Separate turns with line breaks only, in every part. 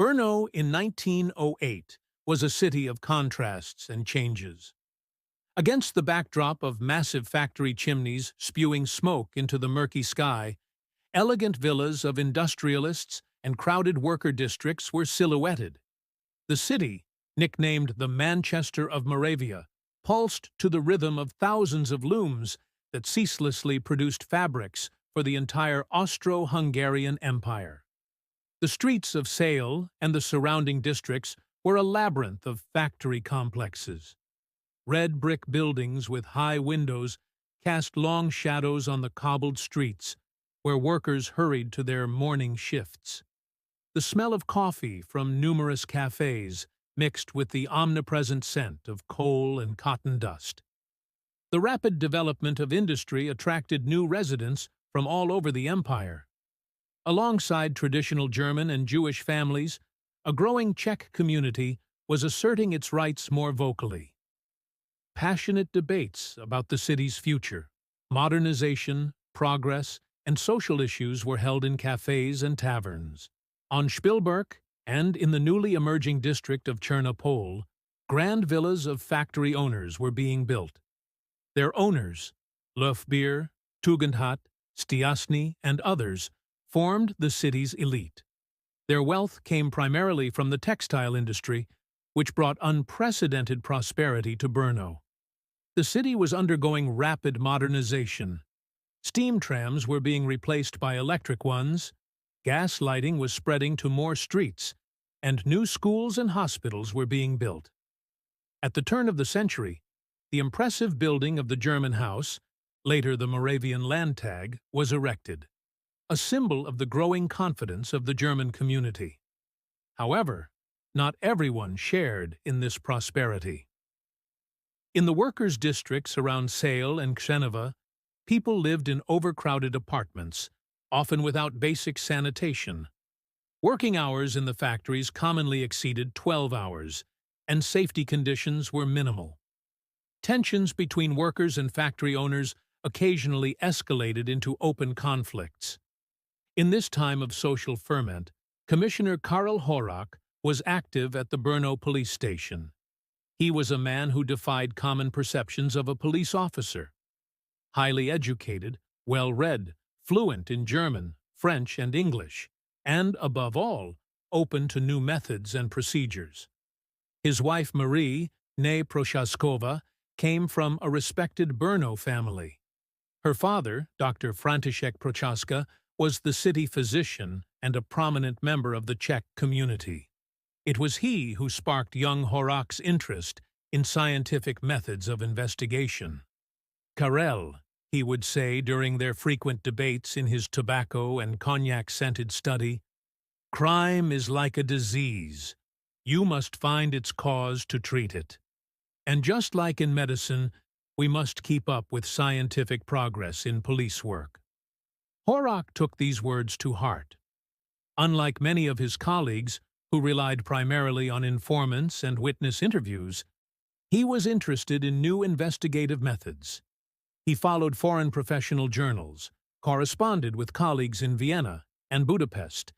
Brno in 1908 was a city of contrasts and changes. Against the backdrop of massive factory chimneys spewing smoke into the murky sky, elegant villas of industrialists and crowded worker districts were silhouetted. The city, nicknamed the Manchester of Moravia, pulsed to the rhythm of thousands of looms that ceaselessly produced fabrics for the entire Austro-Hungarian Empire. The streets of Sale and the surrounding districts were a labyrinth of factory complexes. Red brick buildings with high windows cast long shadows on the cobbled streets, where workers hurried to their morning shifts. The smell of coffee from numerous cafes mixed with the omnipresent scent of coal and cotton dust. The rapid development of industry attracted new residents from all over the empire. Alongside traditional German and Jewish families, a growing Czech community was asserting its rights more vocally. Passionate debates about the city's future, modernization, progress, and social issues were held in cafes and taverns. On Spielberg and in the newly emerging district of Chernopol, grand villas of factory owners were being built. Their owners, Löfbier, Tugendhat, Stiasny, and others, formed the city's elite. Their wealth came primarily from the textile industry, which brought unprecedented prosperity to Brno. The city was undergoing rapid modernization. Steam trams were being replaced by electric ones, gas lighting was spreading to more streets, and new schools and hospitals were being built. At the turn of the century, the impressive building of the German House, later the Moravian Landtag, was erected, a symbol of the growing confidence of the German community. However, not everyone shared in this prosperity. In the workers' districts around Sale and Křenova, people lived in overcrowded apartments, often without basic sanitation. Working hours in the factories commonly exceeded 12 hours, and safety conditions were minimal. Tensions between workers and factory owners occasionally escalated into open conflicts. In this time of social ferment, Commissioner Karel Horák was active at the Brno police station. He was a man who defied common perceptions of a police officer. Highly educated, well-read, fluent in German, French, and English, and, above all, open to new methods and procedures. His wife Marie, née Prochaskova, came from a respected Brno family. Her father, Dr. František Kratochvíl, was the city physician and a prominent member of the Czech community. It was he who sparked young Horák's interest in scientific methods of investigation. Karel, he would say during their frequent debates in his tobacco and cognac-scented study, crime is like a disease. You must find its cause to treat it. And just like in medicine, we must keep up with scientific progress in police work. Horák took these words to heart. Unlike many of his colleagues, who relied primarily on informants and witness interviews, he was interested in new investigative methods. He followed foreign professional journals, corresponded with colleagues in Vienna and Budapest,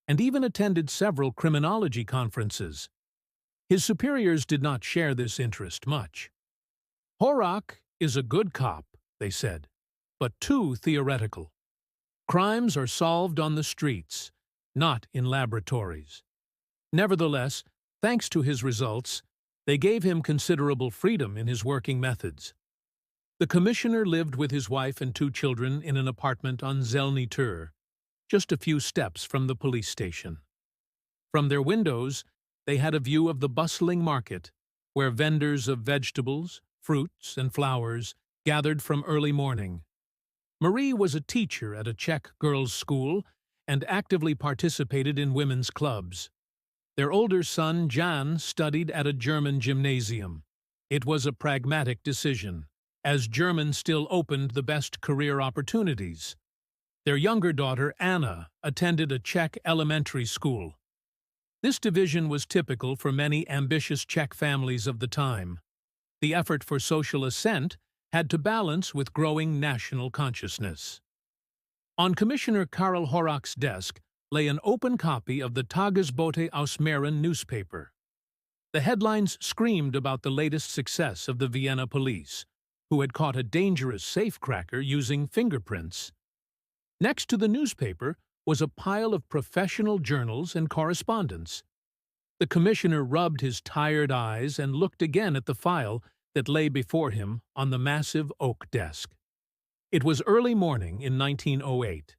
and even attended several criminology conferences. His superiors did not share this interest much. Horák is a good cop, they said, but too theoretical. Crimes are solved on the streets, not in laboratories. Nevertheless, thanks to his results, they gave him considerable freedom in his working methods. The commissioner lived with his wife and 2 children in an apartment on Zelný Trh, just a few steps from the police station. From their windows, they had a view of the bustling market, where vendors of vegetables, fruits, and flowers gathered from early morning. Marie was a teacher at a Czech girls' school and actively participated in women's clubs. Their older son, Jan, studied at a German gymnasium. It was a pragmatic decision, as German still opened the best career opportunities. Their younger daughter, Anna, attended a Czech elementary school. This division was typical for many ambitious Czech families of the time. The effort for social ascent had to balance with growing national consciousness. On Commissioner Karel Horák's desk, lay an open copy of the Tagesbote aus Mähren newspaper. The headlines screamed about the latest success of the Vienna police, who had caught a dangerous safecracker using fingerprints. Next to the newspaper was a pile of professional journals and correspondence. The commissioner rubbed his tired eyes and looked again at the file that lay before him on the massive oak desk. It was early morning in 1908,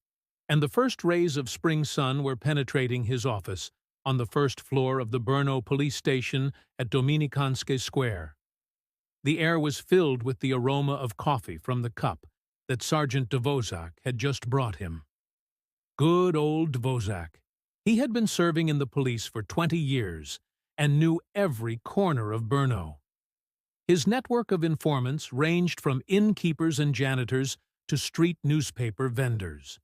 and the first rays of spring sun were penetrating his office on the first floor of the Brno police station at Dominikanské Square. The air was filled with the aroma of coffee from the cup that Sergeant Dvořák had just brought him. Good old Dvořák. He had been serving in the police for 20 years and knew every corner of Brno. His network of informants ranged from innkeepers and janitors to street newspaper vendors.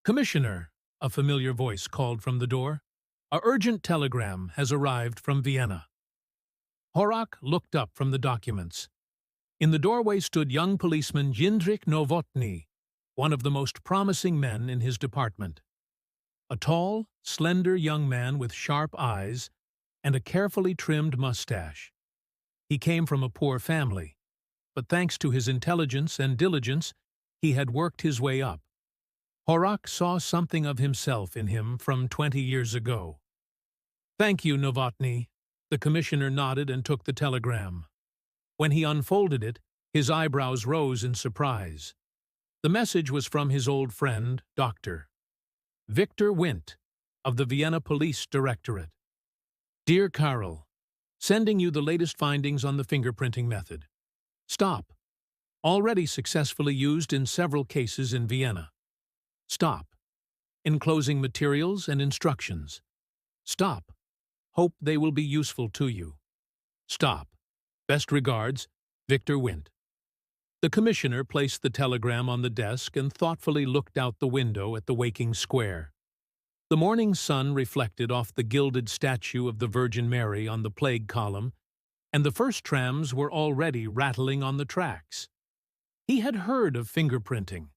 "Commissioner," a familiar voice called from the door, "a urgent telegram has arrived from Vienna." Horák looked up from the documents. In the doorway stood young policeman Jindřich Novotný, one of the most promising men in his department. A tall, slender young man with sharp eyes and a carefully trimmed mustache. He came from a poor family, but thanks to his intelligence and diligence, he had worked his way up. Horák saw something of himself in him from 20 years ago. "Thank you, Novotný." The commissioner nodded and took the telegram. When he unfolded it, his eyebrows rose in surprise. The message was from his old friend, Dr. Victor Windt, of the Vienna Police Directorate. "Dear Karel, sending you the latest findings on the fingerprinting method. Stop. Already successfully used in several cases in Vienna. Stop. Enclosing materials and instructions. Stop. Hope they will be useful to you. Stop. Best regards, Victor Windt." The commissioner placed the telegram on the desk and thoughtfully looked out the window at the waking square. The morning sun reflected off the gilded statue of the Virgin Mary on the plague column, and the first trams were already rattling on the tracks. He had heard of fingerprinting.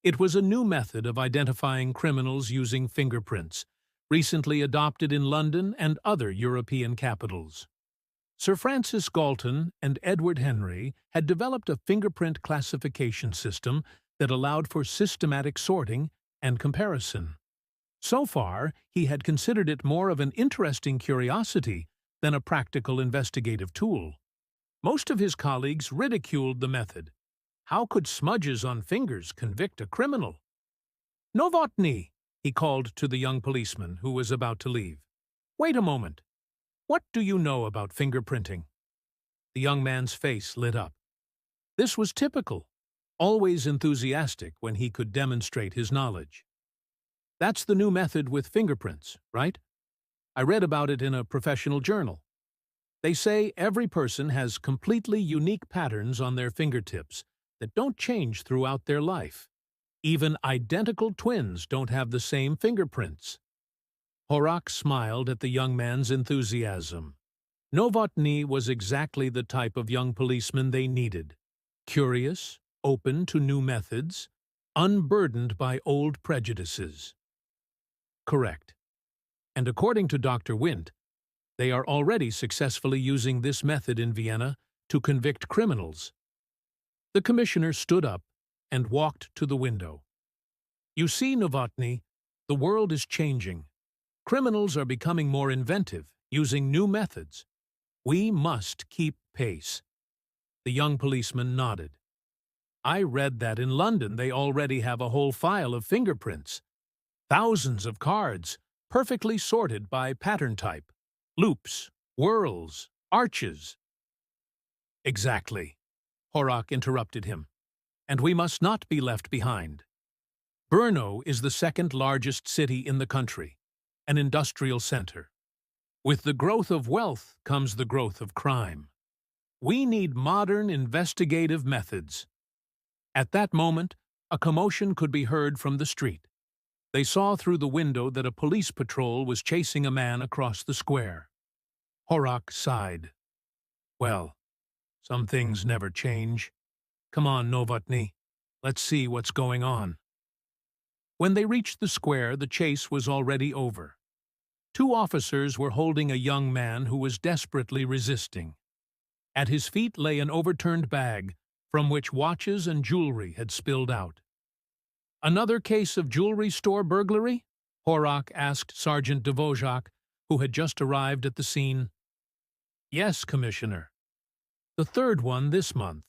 It was a new method of identifying criminals using fingerprints, recently adopted in London and other European capitals. Sir Francis Galton and Edward Henry had developed a fingerprint classification system that allowed for systematic sorting and comparison. So far, he had considered it more of an interesting curiosity than a practical investigative tool. Most of his colleagues ridiculed the method. How could smudges on fingers convict a criminal? "Novotný," he called to the young policeman who was about to leave. "Wait a moment. What do you know about fingerprinting?" The young man's face lit up. This was typical, always enthusiastic when he could demonstrate his knowledge. "That's the new method with fingerprints, right? I read about it in a professional journal. They say every person has completely unique patterns on their fingertips that don't change throughout their life. Even identical twins don't have the same fingerprints." Horák smiled at the young man's enthusiasm. Novotný was exactly the type of young policeman they needed. Curious, open to new methods, unburdened by old prejudices. Correct. And according to Dr. Windt, they are already successfully using this method in Vienna to convict criminals. The commissioner stood up and walked to the window. "You see, Novotný, the world is changing. Criminals are becoming more inventive, using new methods. We must keep pace." The young policeman nodded. "I read that in London they already have a whole file of fingerprints. Thousands of cards, perfectly sorted by pattern type. Loops, whorls, arches." "Exactly," Horák interrupted him. "And we must not be left behind. Brno is the second largest city in the country, an industrial center. With the growth of wealth comes the growth of crime. We need modern investigative methods." At that moment, a commotion could be heard from the street. They saw through the window that a police patrol was chasing a man across the square. Horák sighed. "Well, some things never change. Come on, Novotný. Let's see what's going on." When they reached the square, the chase was already over. Two officers were holding a young man who was desperately resisting. At his feet lay an overturned bag, from which watches and jewelry had spilled out. "Another case of jewelry store burglary?" Horák asked Sergeant Dvořák, who had just arrived at the scene. "Yes, Commissioner. The third one this month.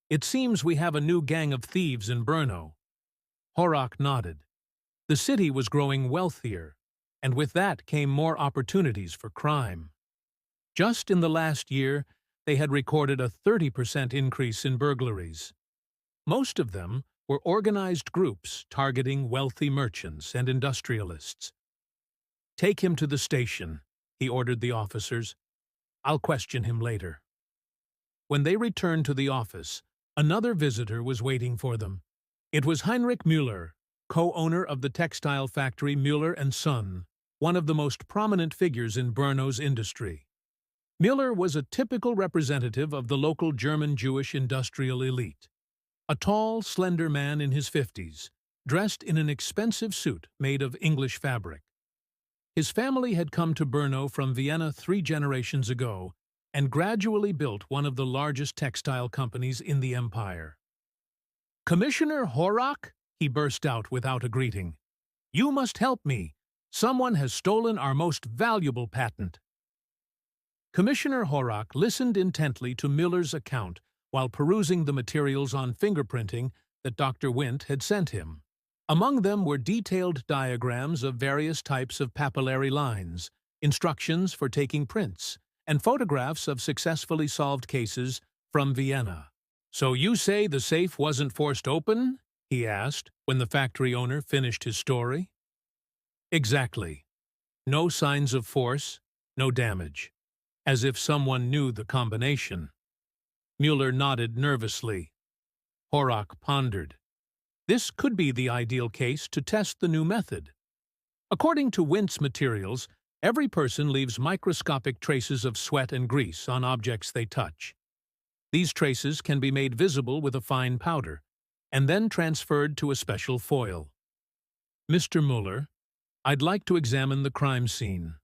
It seems we have a new gang of thieves in Brno." Horák nodded. The city was growing wealthier, and with that came more opportunities for crime. Just in the last year, they had recorded a 30% increase in burglaries. Most of them were organized groups targeting wealthy merchants and industrialists. "Take him to the station," he ordered the officers. "I'll question him later." When they returned to the office, another visitor was waiting for them. It was Heinrich Müller, co-owner of the textile factory Müller Sohn, one of the most prominent figures in Brno's industry. Müller was a typical representative of the local German Jewish industrial elite. A tall, slender man in his 50s, dressed in an expensive suit made of English fabric. His family had come to Brno from Vienna 3 generations ago and gradually built one of the largest textile companies in the empire. "Commissioner Horák," he burst out without a greeting. "You must help me. Someone has stolen our most valuable patent." Commissioner Horák listened intently to Müller's account while perusing the materials on fingerprinting that Dr. Windt had sent him. Among them were detailed diagrams of various types of papillary lines, instructions for taking prints, and photographs of successfully solved cases from Vienna. "So you say the safe wasn't forced open?" he asked when the factory owner finished his story. "Exactly. No signs of force, no damage. As if someone knew the combination." Müller nodded nervously. Horák pondered. This could be the ideal case to test the new method. According to Windt's materials, every person leaves microscopic traces of sweat and grease on objects they touch. These traces can be made visible with a fine powder, and then transferred to a special foil. "Mr. Müller, I'd like to examine the crime scene.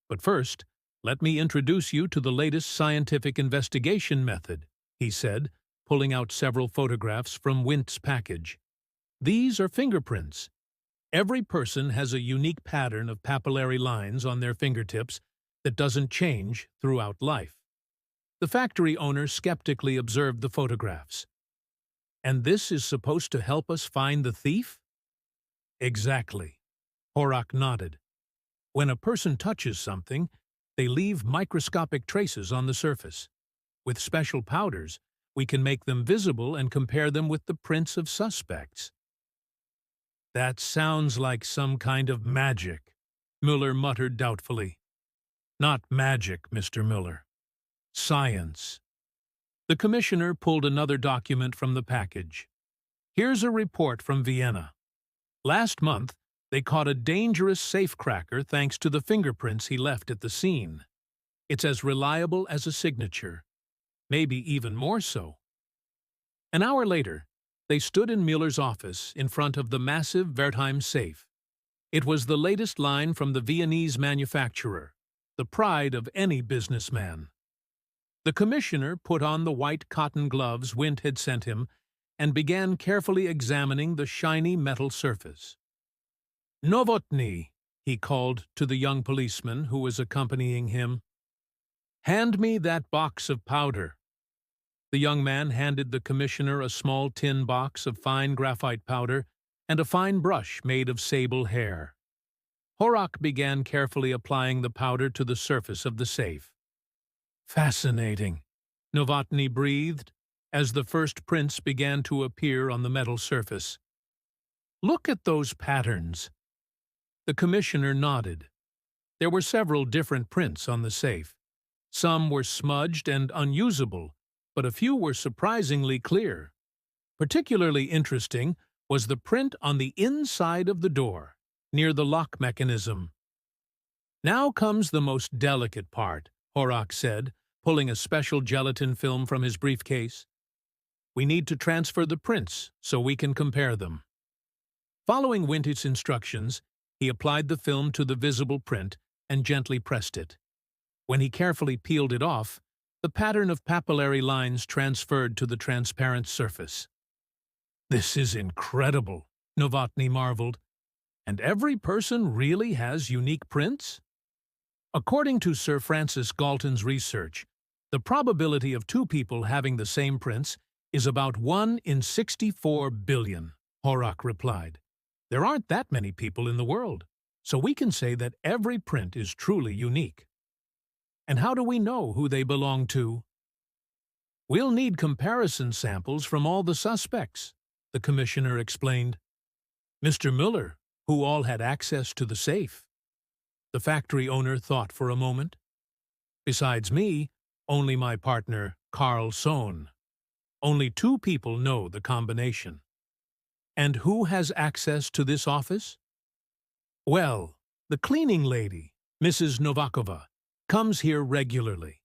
But first, let me introduce you to the latest scientific investigation method," he said, pulling out several photographs from Windt's package. "These are fingerprints. Every person has a unique pattern of papillary lines on their fingertips that doesn't change throughout life." The factory owner skeptically observed the photographs. "And this is supposed to help us find the thief?" "Exactly." Horák nodded. "When a person touches something, they leave microscopic traces on the surface. With special powders, we can make them visible and compare them with the prints of suspects." "That sounds like some kind of magic," Müller muttered doubtfully. "Not magic, Mr. Müller. Science." The commissioner pulled another document from the package. "Here's a report from Vienna. Last month, they caught a dangerous safecracker thanks to the fingerprints he left at the scene. It's as reliable as a signature. Maybe even more so." An hour later, they stood in Müller's office in front of the massive Wertheim safe. It was the latest line from the Viennese manufacturer, the pride of any businessman. The commissioner put on the white cotton gloves Windt had sent him and began carefully examining the shiny metal surface. "Novotný," he called to the young policeman who was accompanying him. "Hand me that box of powder." The young man handed the commissioner a small tin box of fine graphite powder and a fine brush made of sable hair. Horák began carefully applying the powder to the surface of the safe. "Fascinating," Novotný breathed as the first prints began to appear on the metal surface. "Look at those patterns." The commissioner nodded. There were several different prints on the safe. Some were smudged and unusable, but a few were surprisingly clear. Particularly interesting was the print on the inside of the door, near the lock mechanism. "Now comes the most delicate part," Horák said, pulling a special gelatin film from his briefcase. "We need to transfer the prints so we can compare them." Following Winter's instructions, he applied the film to the visible print and gently pressed it. When he carefully peeled it off, the pattern of papillary lines transferred to the transparent surface. "This is incredible," Novotný marveled. "And every person really has unique prints?" According to Sir Francis Galton's research, the probability of two people having the same prints is about 1 in 64 billion, Horák replied. "There aren't that many people in the world, so we can say that every print is truly unique." "And how do we know who they belong to?" "We'll need comparison samples from all the suspects," the commissioner explained. "Mr. Müller, who all had access to the safe." The factory owner thought for a moment. "Besides me, only my partner, Karl Sohn. Only 2 people know the combination." "And who has access to this office?" "Well, the cleaning lady, Mrs. Novakova, comes here regularly.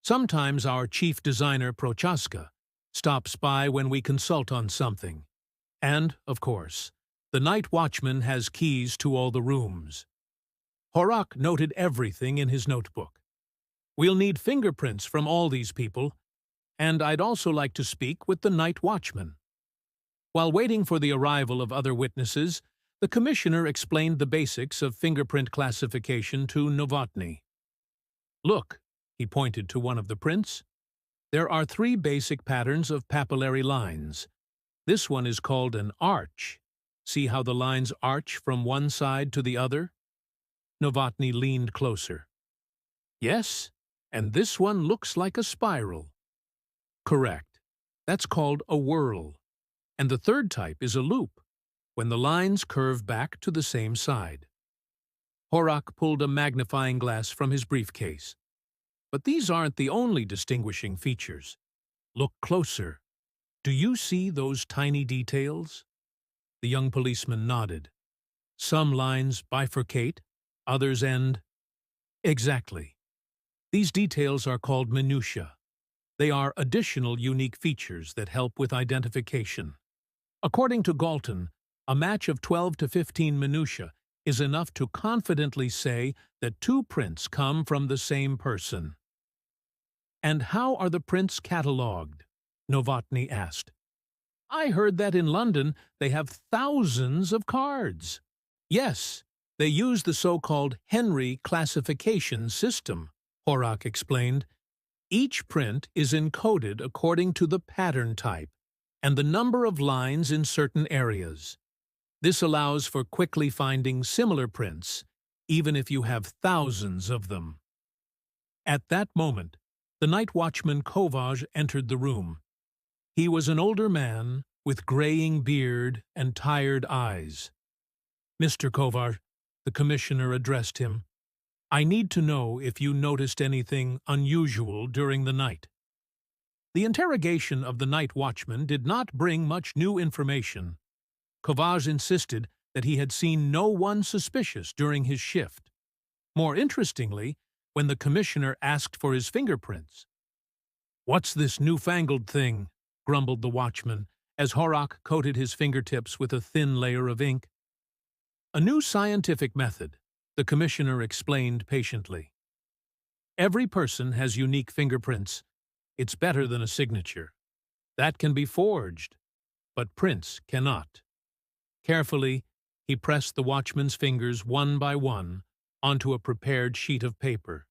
Sometimes our chief designer, Prochaska, stops by when we consult on something. And, of course, the night watchman has keys to all the rooms." Horák noted everything in his notebook. "We'll need fingerprints from all these people, and I'd also like to speak with the night watchman." While waiting for the arrival of other witnesses, the commissioner explained the basics of fingerprint classification to Novotný. "Look," he pointed to one of the prints. "There are 3 basic patterns of papillary lines. This one is called an arch. See how the lines arch from one side to the other?" Novotný leaned closer. "Yes, and this one looks like a spiral." "Correct. That's called a whorl. And the 3rd type is a loop, when the lines curve back to the same side." Horák pulled a magnifying glass from his briefcase. "But these aren't the only distinguishing features. Look closer. Do you see those tiny details?" The young policeman nodded. "Some lines bifurcate, others end." "Exactly. These details are called minutiae. They are additional unique features that help with identification. According to Galton, a match of 12 to 15 minutiae is enough to confidently say that 2 prints come from the same person." "And how are the prints catalogued?" Novotný asked. "I heard that in London they have thousands of cards." "Yes, they use the so-called Henry classification system," Horák explained. "Each print is encoded according to the pattern type and the number of lines in certain areas. This allows for quickly finding similar prints, even if you have thousands of them." At that moment, the night watchman Kovács entered the room. He was an older man with graying beard and tired eyes. "Mr. Kovács," the commissioner addressed him, "I need to know if you noticed anything unusual during the night." The interrogation of the night watchman did not bring much new information. Kovács insisted that he had seen no one suspicious during his shift. More interestingly, when the commissioner asked for his fingerprints. "What's this newfangled thing?" grumbled the watchman, as Horák coated his fingertips with a thin layer of ink. "A new scientific method," the commissioner explained patiently. "Every person has unique fingerprints. It's better than a signature. That can be forged, but prints cannot." Carefully, he pressed the watchman's fingers one by one onto a prepared sheet of paper.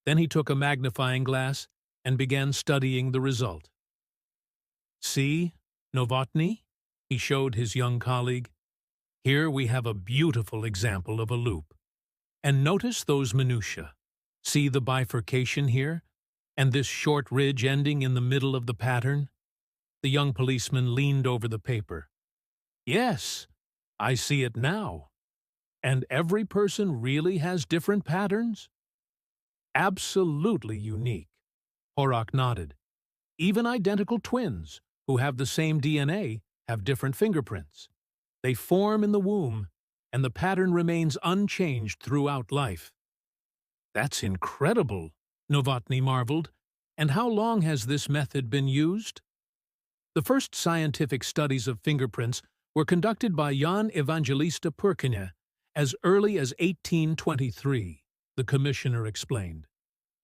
Then he took a magnifying glass and began studying the result. "See, Novotný?" he showed his young colleague. "Here we have a beautiful example of a loop. And notice those minutiae. See the bifurcation here, and this short ridge ending in the middle of the pattern?" The young policeman leaned over the paper. "Yes, I see it now. And every person really has different patterns?" "Absolutely unique," Horák nodded. "Even identical twins, who have the same DNA, have different fingerprints. They form in the womb, and the pattern remains unchanged throughout life." "That's incredible," Novotný marveled. "And how long has this method been used?" The first scientific studies of fingerprints were conducted by Jan Evangelista Purkinje as early as 1823, the commissioner explained.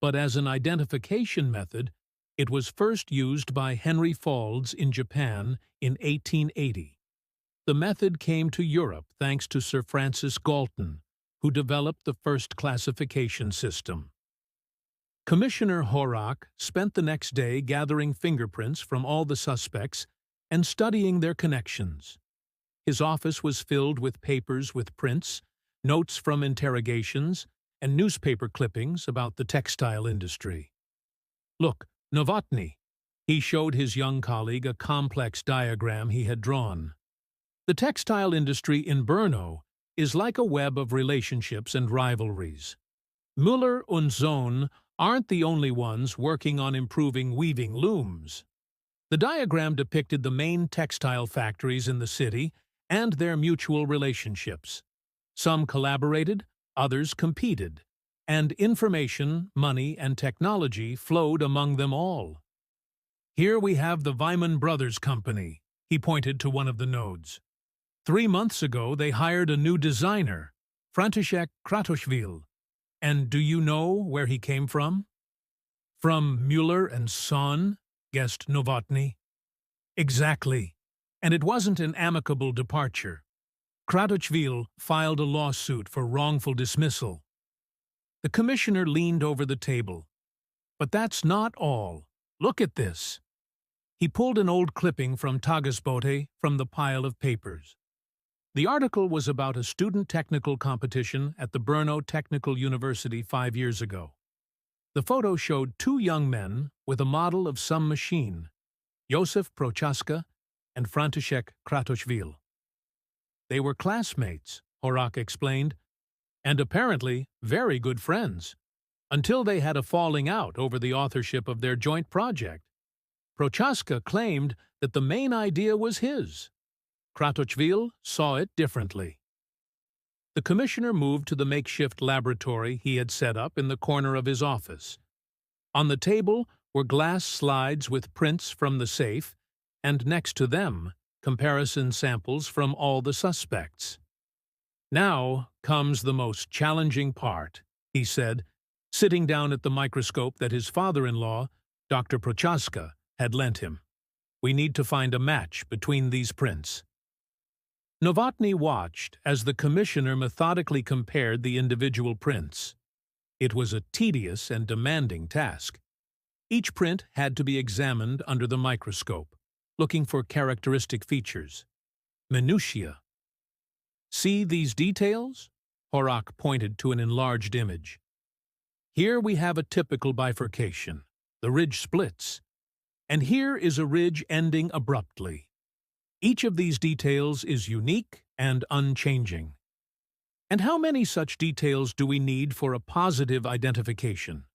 But as an identification method, it was first used by Henry Faulds in Japan in 1880. The method came to Europe thanks to Sir Francis Galton, who developed the first classification system. Commissioner Horák spent the next day gathering fingerprints from all the suspects and studying their connections. His office was filled with papers with prints, notes from interrogations, and newspaper clippings about the textile industry. "Look, Novotný," he showed his young colleague a complex diagram he had drawn. "The textile industry in Brno is like a web of relationships and rivalries. Müller Sohn aren't the only ones working on improving weaving looms." The diagram depicted the main textile factories in the city and their mutual relationships. Some collaborated, others competed, and information, money, and technology flowed among them all. "Here we have the Weimann Brothers Company," he pointed to one of the nodes. 3 months ago they hired a new designer, František Kratochvíl. And do you know where he came from? "From Müller and Sohn," guessed Novotný. "Exactly. And it wasn't an amicable departure. Kratochvíl filed a lawsuit for wrongful dismissal." The commissioner leaned over the table. "But that's not all. Look at this." He pulled an old clipping from Tagesbote from the pile of papers. The article was about a student technical competition at the Brno Technical University 5 years ago. The photo showed 2 young men with a model of some machine, Josef Prochaska and František Kratochvíl. They were classmates, Horák explained, and apparently very good friends, until they had a falling out over the authorship of their joint project. Prochaska claimed that the main idea was his. Kratochvíl saw it differently. The commissioner moved to the makeshift laboratory he had set up in the corner of his office. On the table were glass slides with prints from the safe, and next to them, comparison samples from all the suspects. "Now comes the most challenging part," he said, sitting down at the microscope that his father-in-law, Dr. Prochaska, had lent him. "We need to find a match between these prints." Novotný watched as the commissioner methodically compared the individual prints. It was a tedious and demanding task. Each print had to be examined under the microscope, looking for characteristic features. Minutiae. "See these details?" Horák pointed to an enlarged image. "Here we have a typical bifurcation. The ridge splits. And here is a ridge ending abruptly. Each of these details is unique and unchanging. And how many such details do we need for a positive identification?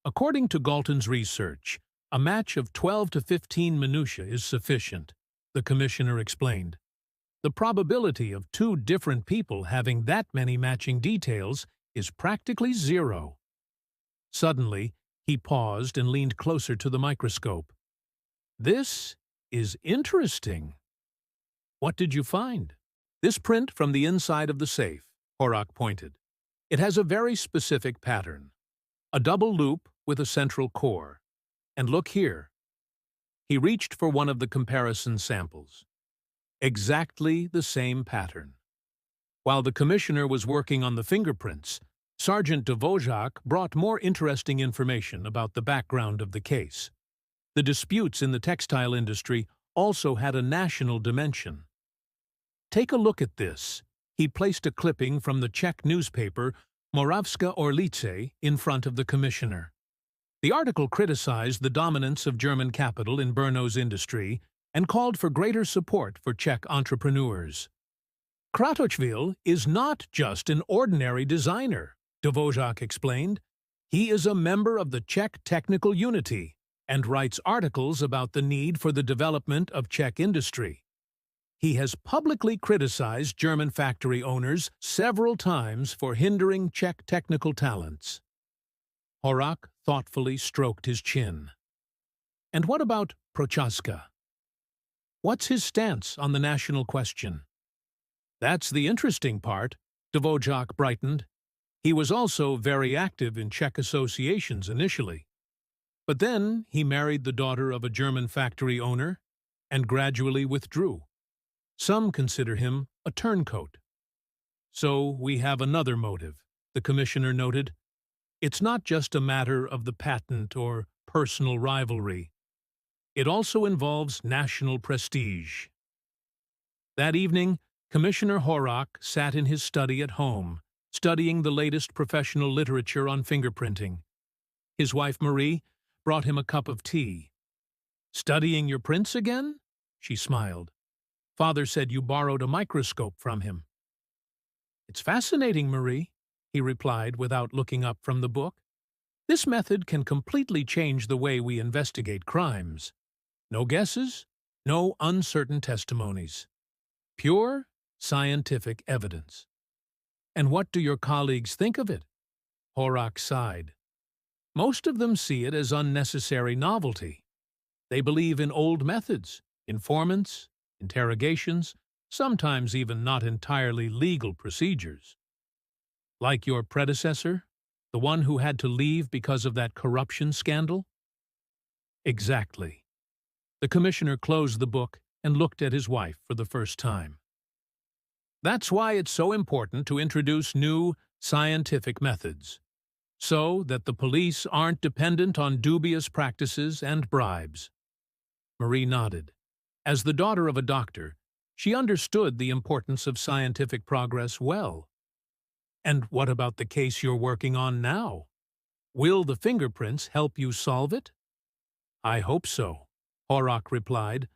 According to Galton's research, a match of 12 to 15 minutiae is sufficient," the commissioner explained. "The probability of 2 different people having that many matching details is practically 0. Suddenly, he paused and leaned closer to the microscope. "This is interesting." "What did you find?" "This print from the inside of the safe," Horák pointed. "It has a very specific pattern. A double loop with a central core. And look here." He reached for one of the comparison samples. Exactly the same pattern. While the commissioner was working on the fingerprints, Sergeant Dvořák brought more interesting information about the background of the case. The disputes in the textile industry also had a national dimension. "Take a look at this." He placed a clipping from the Czech newspaper Moravská Orlice in front of the commissioner. The article criticized the dominance of German capital in Brno's industry and called for greater support for Czech entrepreneurs. "Kratochvíl is not just an ordinary designer," Dvořák explained. "He is a member of the Czech technical unity and writes articles about the need for the development of Czech industry. He has publicly criticized German factory owners several times for hindering Czech technical talents." Horák thoughtfully stroked his chin. "And what about Prochaska?" What's his stance on the national question? That's the interesting part, Dvořák brightened. He was also very active in Czech associations initially. But then he married the daughter of a German factory owner and gradually withdrew. Some consider him a turncoat. So we have another motive, the commissioner noted. It's not just a matter of the patent or personal rivalry. It also involves national prestige. That evening, Commissioner Horák sat in his study at home, studying the latest professional literature on fingerprinting. His wife Marie brought him a cup of tea. "Studying your prints again?" she smiled. "Father said you borrowed a microscope from him." "It's fascinating, Marie," he replied without looking up from the book. "This method can completely change the way we investigate crimes. No guesses, no uncertain testimonies. Pure, scientific evidence." "And what do your colleagues think of it?" Horák sighed. "Most of them see it as unnecessary novelty. They believe in old methods, informants, interrogations, sometimes even not entirely legal procedures." "Like your predecessor, the one who had to leave because of that corruption scandal?" "Exactly." The commissioner closed the book and looked at his wife for the first time. "That's why it's so important to introduce new, scientific methods, so that the police aren't dependent on dubious practices and bribes." Marie nodded. As the daughter of a doctor, she understood the importance of scientific progress well. "And what about the case you're working on now? Will the fingerprints help you solve it?" "I hope so," Horák replied.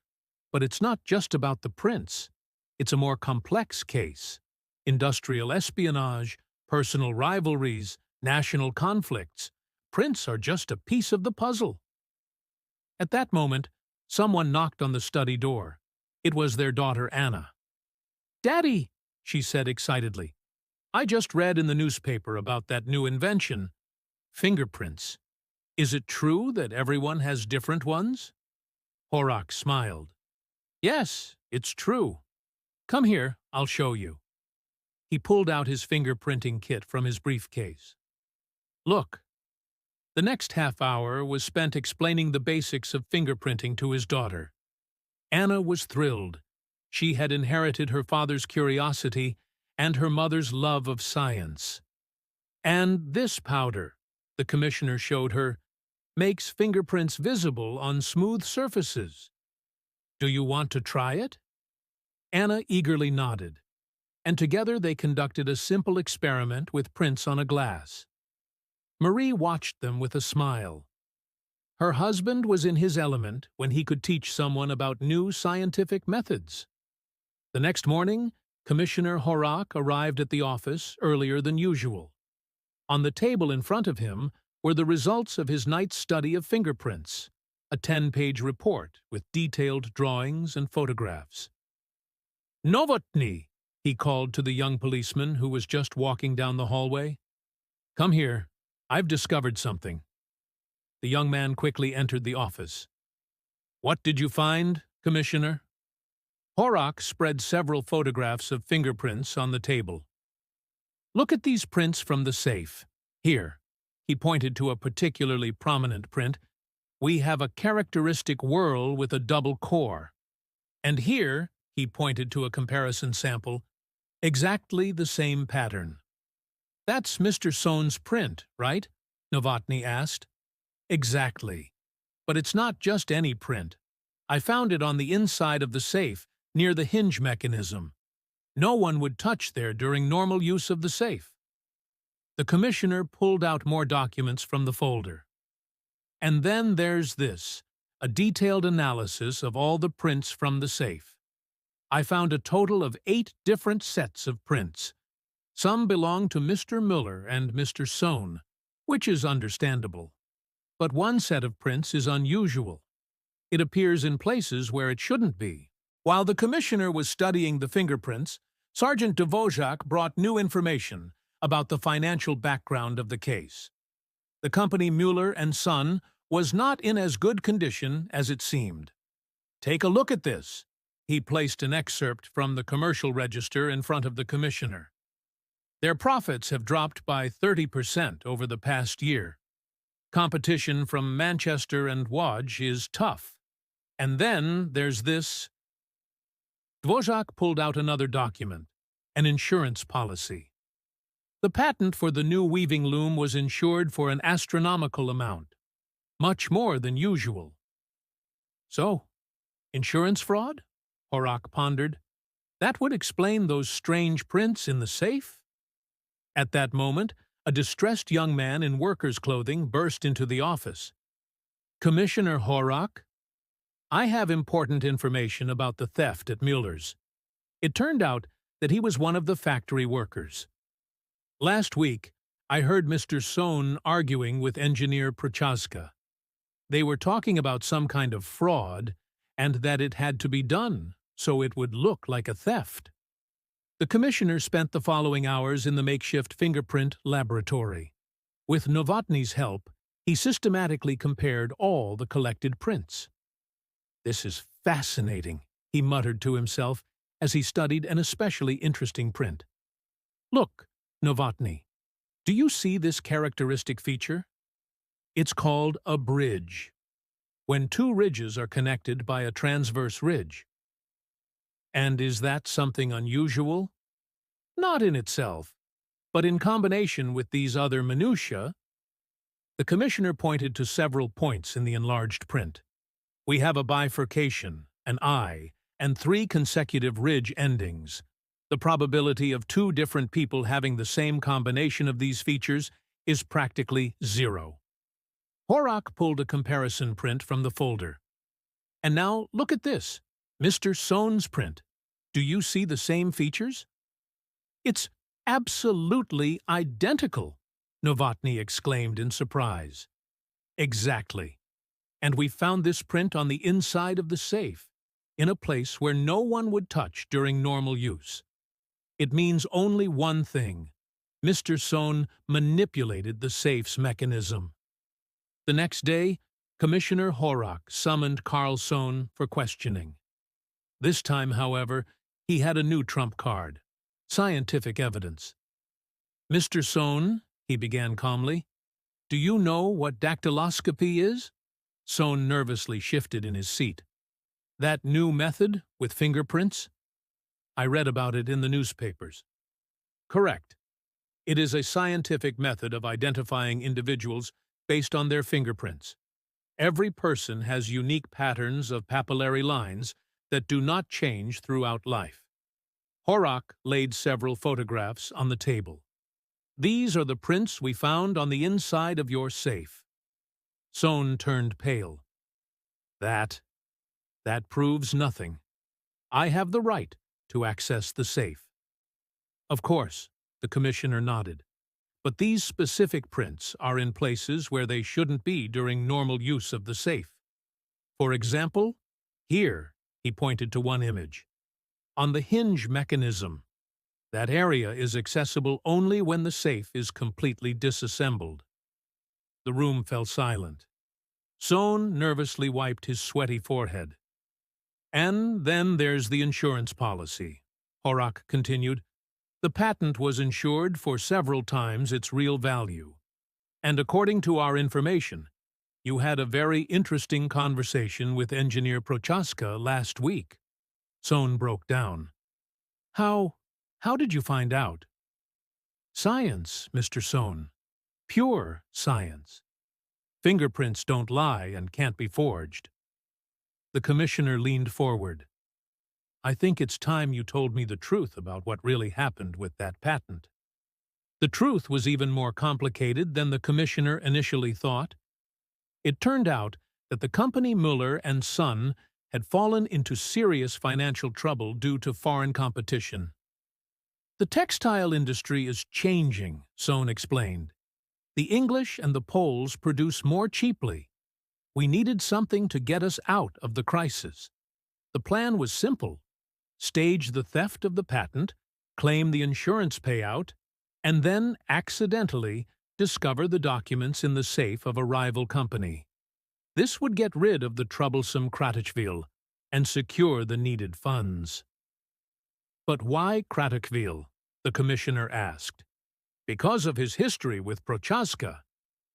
"But it's not just about the prints. It's a more complex case. Industrial espionage, personal rivalries, national conflicts. Prints are just a piece of the puzzle." At that moment, someone knocked on the study door. It was their daughter Anna. "Daddy," she said excitedly, "I just read in the newspaper about that new invention, fingerprints. Is it true that everyone has different ones?" Horák smiled. "Yes, it's true. Come here, I'll show you." He pulled out his fingerprinting kit from his briefcase. "Look." The next half hour was spent explaining the basics of fingerprinting to his daughter. Anna was thrilled. She had inherited her father's curiosity and her mother's love of science. "And this powder," the commissioner showed her, "makes fingerprints visible on smooth surfaces. Do you want to try it?" Anna eagerly nodded, and together they conducted a simple experiment with prints on a glass. Marie watched them with a smile. Her husband was in his element when he could teach someone about new scientific methods. The next morning, Commissioner Horák arrived at the office earlier than usual. On the table in front of him were the results of his night's study of fingerprints, a 10-page report with detailed drawings and photographs. "Novotný," he called to the young policeman who was just walking down the hallway. "Come here. I've discovered something." The young man quickly entered the office. "What did you find, Commissioner?" Horák spread several photographs of fingerprints on the table. "Look at these prints from the safe. Here," he pointed to a particularly prominent print, "we have a characteristic whorl with a double core. And here," he pointed to a comparison sample, "exactly the same pattern." "That's Mr. Sohn's print, right?" Novotný asked. "Exactly. But it's not just any print. I found it on the inside of the safe, near the hinge mechanism. No one would touch there during normal use of the safe." The commissioner pulled out more documents from the folder. "And then there's this, a detailed analysis of all the prints from the safe. I found a total of 8 different sets of prints. Some belong to Mr. Müller and Mr. Sohn, which is understandable. But one set of prints is unusual. It appears in places where it shouldn't be." While the commissioner was studying the fingerprints, Sergeant Dvořák brought new information about the financial background of the case. The company Müller and Son was not in as good condition as it seemed. "Take a look at this," He placed an excerpt from the commercial register in front of the commissioner. Their profits have dropped by 30% over the past year. Competition from Manchester and Łódź is tough. And then there's this. Dvořák pulled out another document, an insurance policy. The patent for the new weaving loom was insured for an astronomical amount, much more than usual. So, insurance fraud? Horák pondered. That would explain those strange prints in the safe? At that moment, a distressed young man in worker's clothing burst into the office. Commissioner Horák, I have important information about the theft at Müller's. It turned out that he was one of the factory workers. Last week, I heard Mr. Sohn arguing with engineer Prochaska. They were talking about some kind of fraud and that it had to be done so it would look like a theft. The commissioner spent the following hours in the makeshift fingerprint laboratory. With Novotny's help, he systematically compared all the collected prints. This is fascinating, he muttered to himself as he studied an especially interesting print. Look, Novotny, do you see this characteristic feature? It's called a bridge, when two ridges are connected by a transverse ridge. And is that something unusual? Not in itself, but in combination with these other minutiae. The commissioner pointed to several points in the enlarged print. We have a bifurcation, an eye, and 3 consecutive ridge endings. The probability of 2 different people having the same combination of these features is practically 0. Horák pulled a comparison print from the folder. And now look at this, Mr. Sohn's print. Do you see the same features? It's absolutely identical, Novotny exclaimed in surprise. Exactly. And we found this print on the inside of the safe, in a place where no one would touch during normal use. It means only one thing. Mr. Sohn manipulated the safe's mechanism. The next day, Commissioner Horák summoned Karl Sohn for questioning. This time, however, he had a new trump card, scientific evidence. Mr. Sohn, he began calmly, do you know what dactyloscopy is? Sohn nervously shifted in his seat. That new method with fingerprints? I read about it in the newspapers. Correct. It is a scientific method of identifying individuals based on their fingerprints. Every person has unique patterns of papillary lines that do not change throughout life. Horák laid several photographs on the table. These are the prints we found on the inside of your safe. Sohn turned pale. That proves nothing. I have the right to access the safe. Of course, the commissioner nodded. But these specific prints are in places where they shouldn't be during normal use of the safe. For example, here, he pointed to one image. On the hinge mechanism. That area is accessible only when the safe is completely disassembled. The room fell silent. Sohn nervously wiped his sweaty forehead. And then there's the insurance policy, Horák continued. The patent was insured for several times its real value. And according to our information, you had a very interesting conversation with engineer Prochaska last week. Sohn broke down. How did you find out? Science, Mr. Sohn. Pure science. Fingerprints don't lie and can't be forged. The commissioner leaned forward. I think it's time you told me the truth about what really happened with that patent. The truth was even more complicated than the commissioner initially thought. It turned out that the company Müller and Son had fallen into serious financial trouble due to foreign competition. The textile industry is changing, Sohn explained. The English and the Poles produce more cheaply. We needed something to get us out of the crisis. The plan was simple. Stage the theft of the patent, claim the insurance payout, and then accidentally discover the documents in the safe of a rival company. This would get rid of the troublesome Kratochvíl and secure the needed funds. But why Kratochvíl? The commissioner asked. Because of his history with Prochaska.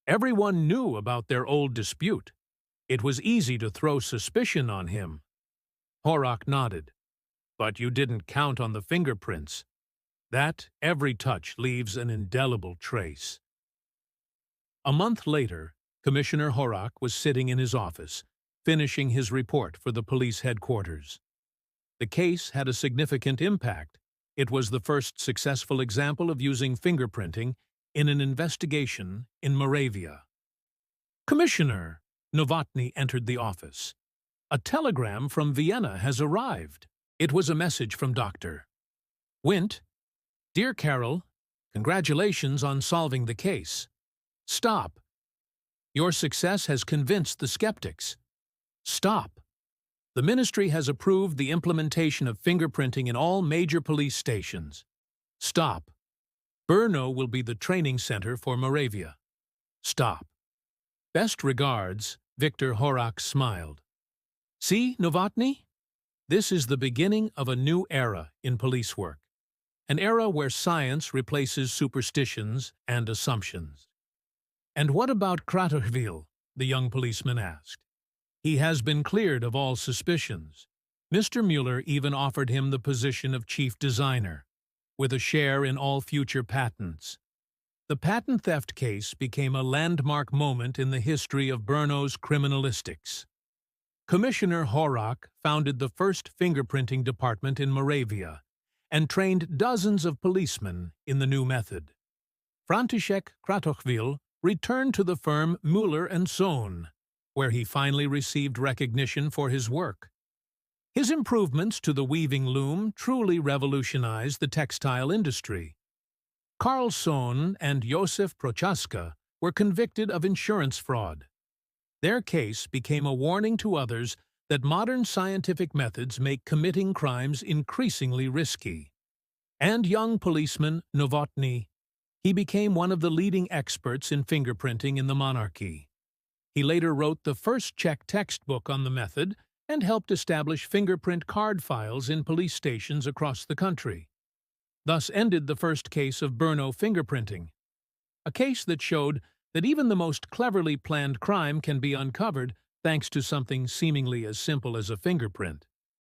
Everyone knew about their old dispute. It was easy to throw suspicion on him. Horák nodded. But you didn't count on the fingerprints. That every touch leaves an indelible trace. A month later, Commissioner Horák was sitting in his office, finishing his report for the police headquarters. The case had a significant impact. It was the first successful example of using fingerprinting in an investigation in Moravia. Commissioner, Novotný entered the office. A telegram from Vienna has arrived. It was a message from Dr. Wint. Dear Karel, congratulations on solving the case. Stop. Your success has convinced the skeptics. Stop. The ministry has approved the implementation of fingerprinting in all major police stations. Stop. Brno will be the training center for Moravia. Stop. Best regards, Viktor Horák smiled. See, Novotný? This is the beginning of a new era in police work. An era where science replaces superstitions and assumptions. And what about Kratochvíl? The young policeman asked. He has been cleared of all suspicions. Mr. Müller even offered him the position of chief designer, with a share in all future patents. The patent theft case became a landmark moment in the history of Brno's criminalistics. Commissioner Horák founded the first fingerprinting department in Moravia and trained dozens of policemen in the new method. František Kratochvíl returned to the firm Müller Sohn, where he finally received recognition for his work. His improvements to the weaving loom truly revolutionized the textile industry. Karl Sohn and Josef Prochaska were convicted of insurance fraud. Their case became a warning to others that modern scientific methods make committing crimes increasingly risky. And young policeman Novotný, he became one of the leading experts in fingerprinting in the monarchy. He later wrote the first Czech textbook on the method and helped establish fingerprint card files in police stations across the country. Thus ended the first case of Brno fingerprinting, a case that showed that even the most cleverly planned crime can be uncovered thanks to something seemingly as simple as a fingerprint.